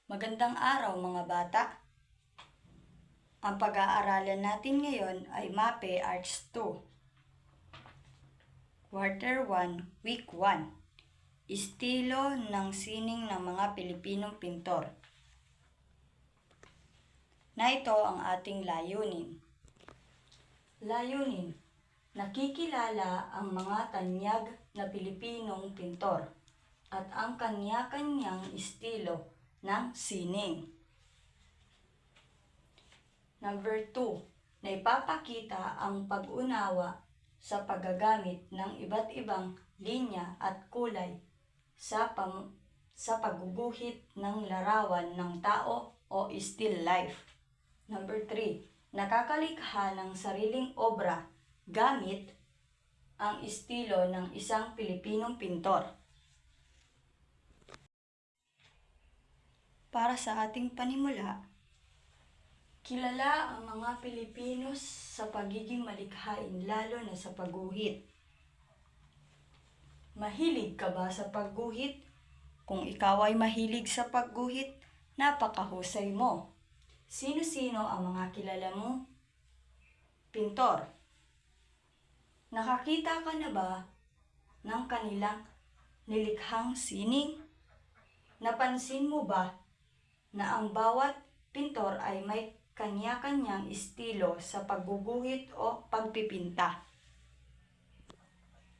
Magandang araw mga bata. Ang pag-aaralan natin ngayon ay MAPE Arts 2. Quarter 1, Week 1. Estilo ng sining ng mga Pilipinong pintor. Na ito ang ating layunin. Layunin. Nakikilala ang mga tanyag na Pilipinong pintor at ang kanya-kanyang estilo ng sining. Number 2, na ipapakita ang pag-unawa sa paggagamit ng iba't ibang linya at kulay sa pagguguhit ng larawan ng tao o still life. Number 3, nakakalikha ng sariling obra gamit ang estilo ng isang Pilipinong pintor. Para sa ating panimula, kilala ang mga Pilipino sa pagiging malikhain lalo na sa pagguhit. Mahilig ka ba sa pagguhit? Kung ikaw ay mahilig sa pagguhit, napakahusay mo. Sino-sino ang mga kilala mo? Pintor. Nakakita ka na ba ng kanilang nilikhang sining? Napansin mo ba na ang bawat pintor ay may kanya-kanyang estilo sa pagguguhit o pagpipinta?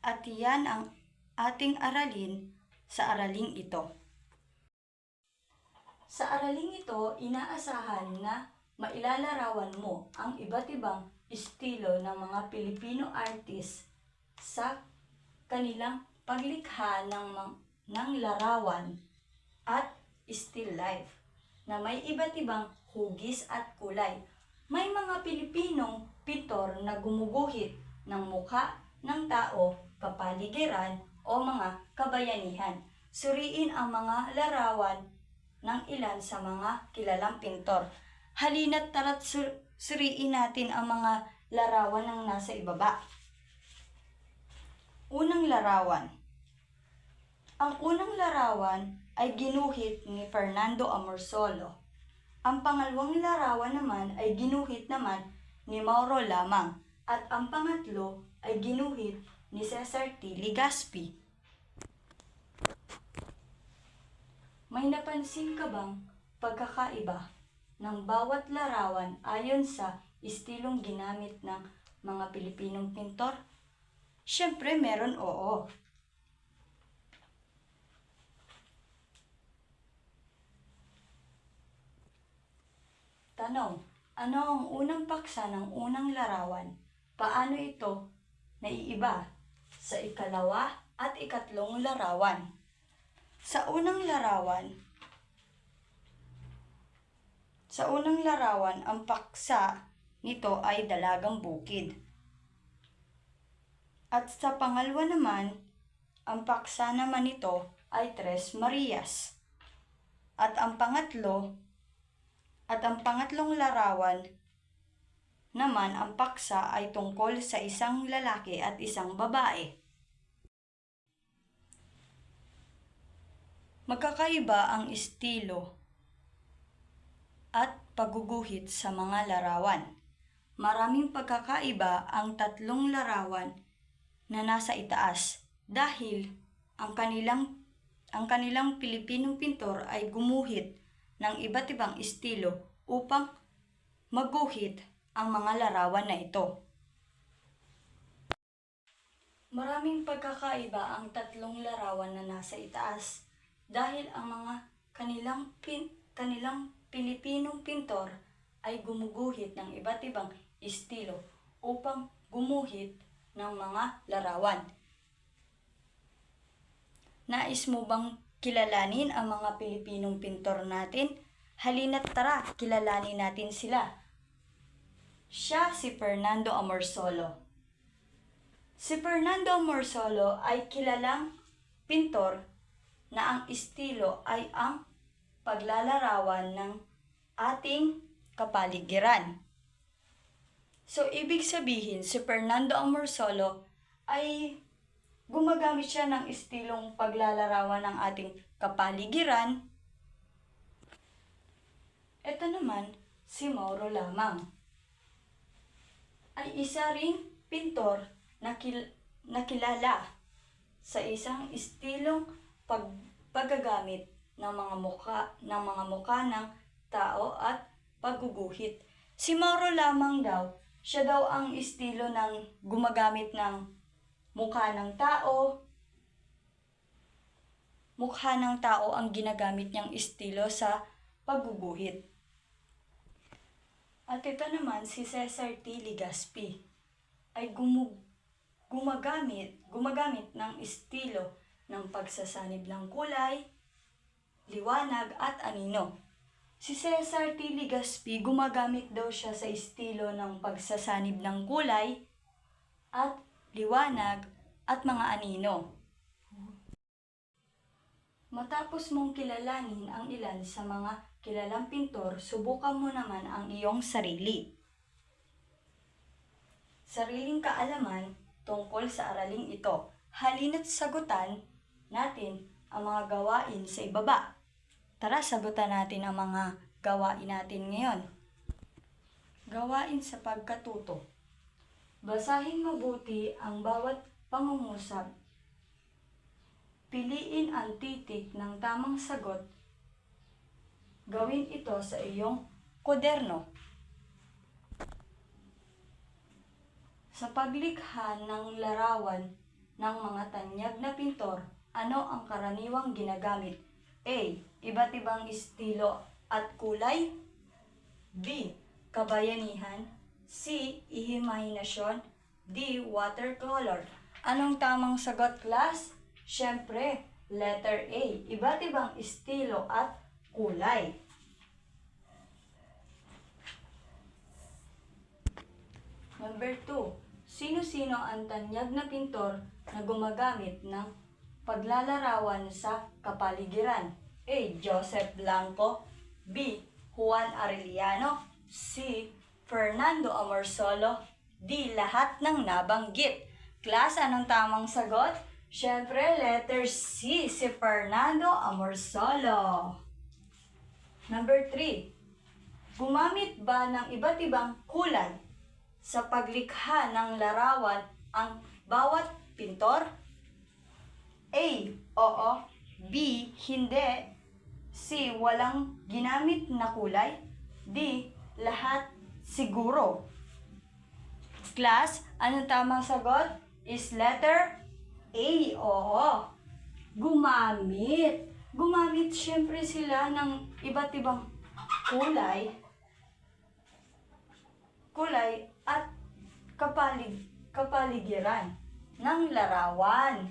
At yan ang ating aralin sa araling ito. Sa araling ito, inaasahan na mailalarawan mo ang iba't ibang estilo ng mga Pilipino artist sa kanilang paglikha ng larawan at still life na may iba't ibang hugis at kulay. May mga Pilipinong pintor na gumuguhit ng mukha ng tao, kapaligiran o mga kabayanihan. Suriin ang mga larawan ng ilan sa mga kilalang pintor. Halina't tara't suriin natin ang mga larawan ng nasa ibaba. Unang larawan. Ang unang larawan ay ginuhit ni Fernando Amorsolo. Ang pangalawang larawan naman ay ginuhit naman ni Mauro Lamang. At ang pangatlo ay ginuhit ni Cesar T. Legazpi. May napansin ka bang pagkakaiba ng bawat larawan ayon sa estilong ginamit ng mga Pilipinong pintor? Siyempre meron, oo. Tanong, ano ang unang paksa ng unang larawan? Paano ito naiiba sa ikalawa at ikatlong larawan? Sa unang larawan, ang paksa nito ay dalagang bukid. At sa pangalawa naman, ang paksa naman nito ay Tres Marias. At ang pangatlong larawan naman, ang paksa ay tungkol sa isang lalaki at isang babae. Magkakaiba ang estilo at pagguguhit sa mga larawan. Maraming pagkakaiba ang tatlong larawan na nasa itaas dahil ang kanilang Pilipinong pintor ay gumuhit ng iba't ibang estilo upang magguhit ang mga larawan na ito. Maraming pagkakaiba ang tatlong larawan na nasa itaas dahil ang mga kanilang Pilipinong pintor ay gumuguhit ng iba't ibang estilo upang gumuhit ng mga larawan. Nais mo bang kilalanin ang mga Pilipinong pintor natin? Halina't tara, kilalanin natin sila. Siya si Fernando Amorsolo. Si Fernando Amorsolo ay kilalang pintor na ang estilo ay ang paglalarawan ng ating kapaligiran. So, ibig sabihin, si Fernando Amorsolo ay gumagamit siya ng estilong paglalarawan ng ating kapaligiran naman, si Mauro lamang ay isa ring pintor na kilala sa isang estilong paggagamit ng mga mukha ng tao at pagguguhit. Si Mauro lamang daw, siya daw ang estilo ng gumagamit ng mukha ng tao. Mukha ng tao ang ginagamit niyang estilo sa pagguguhit. At ito naman, si Cesar T. Legaspi ay gumagamit ng estilo ng pagsasanib ng kulay, liwanag at anino. Si Cesar T. Legaspi, gumagamit daw siya sa estilo ng pagsasanib ng kulay at liwanag at mga anino. Matapos mong kilalanin ang ilan sa mga kilalang pintor, subukan mo naman ang iyong sarili. Sariling kaalaman tungkol sa araling ito. Halina't sagutan natin ang mga gawain sa ibaba. Tara, sagutan natin ang mga gawain natin ngayon. Gawain sa pagkatuto. Basahin mabuti ang bawat pangungusap. Piliin ang titik ng tamang sagot. Gawin ito sa iyong kwaderno. Sa paglikha ng larawan ng mga tanyag na pintor, ano ang karaniwang ginagamit? A. Iba't ibang estilo at kulay. B. Kabayanihan. C. Ihimahinasyon. D. Watercolor. Anong tamang sagot, class? Siyempre, letter A. Iba't ibang estilo at kulay. Number 2. Sino-sino ang tanyag na pintor na gumagamit ng paglalarawan sa kapaligiran? A. Joseph Blanco. B. Juan Arellano. C. Fernando Amorsolo. D. Lahat ng nabanggit. Class, anong tamang sagot? Siyempre, letter C. Si Fernando Amorsolo. Number 3. Gumamit ba ng iba't ibang kulay sa paglikha ng larawan ang bawat pintor? A. Oo. B. Hindi. C. Walang ginamit na kulay. D. Lahat siguro. Class, anong tamang sagot? Is letter A. Oo. Gumamit. Gumamit syempre sila ng iba't ibang kulay at kapaligiran ng larawan.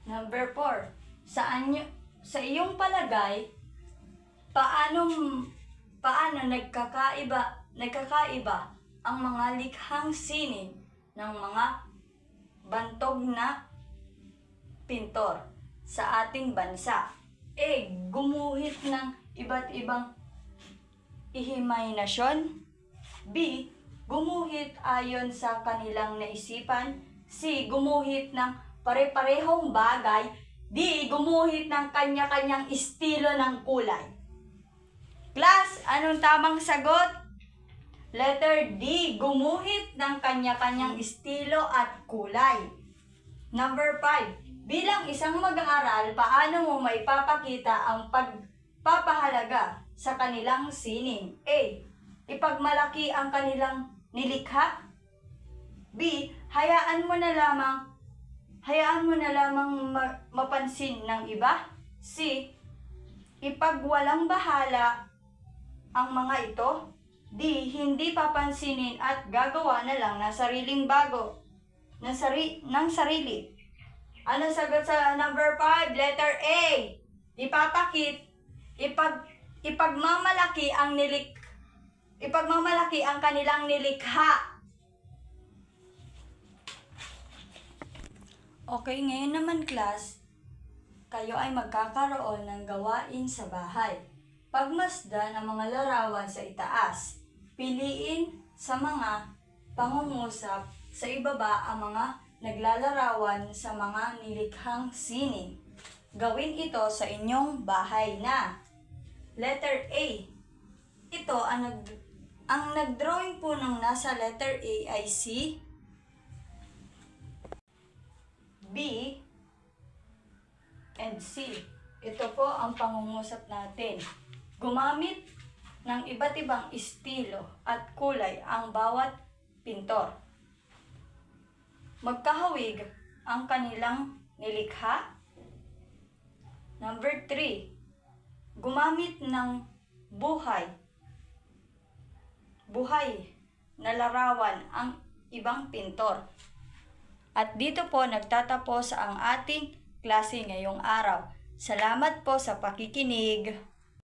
Number 4. Sa iyong palagay, paano nagkakaiba ang mga likhang sining ng mga bantog na pintor sa ating bansa? A. Gumuhit ng iba't ibang ihimahinasyon. B. Gumuhit ayon sa kanilang naisipan. C. Gumuhit ng pare-parehong bagay. D. Gumuhit ng kanya-kanyang estilo ng kulay. Class, anong tamang sagot? Letter D. Gumuhit ng kanya-kanyang estilo at kulay. Number 5. Bilang isang mag-aaral, paano mo maipapakita ang pagpapahalaga sa kanilang sining? A. Ipagmalaki ang kanilang nilikha. B. Hayaan mo na lamang mapansin ng iba. C. Ipagwalang bahala ang mga ito. D. Hindi papansinin at gagawa na lang ng sarili. Ano sagot sa number 5? Letter A. Ipagmamalaki ang kanilang nilikha. Okay, ngayon naman class, kayo ay magkakaroon ng gawain sa bahay. Pagmasdan ang mga larawan sa itaas. Piliin sa mga pangungusap sa ibaba ang mga naglalarawan sa mga nilikhang sining. Gawin ito sa inyong bahay na. Letter A. Ito, ang nag-drawing po ng nasa letter A ay si B and C. Ito po ang pangungusap natin. Gumamit ng iba't ibang estilo at kulay ang bawat pintor. Magkahawig ang kanilang nilikha. Number 3, gumamit ng buhay na larawan ang ibang pintor. At dito po nagtatapos ang ating klase ngayong araw. Salamat po sa pakikinig.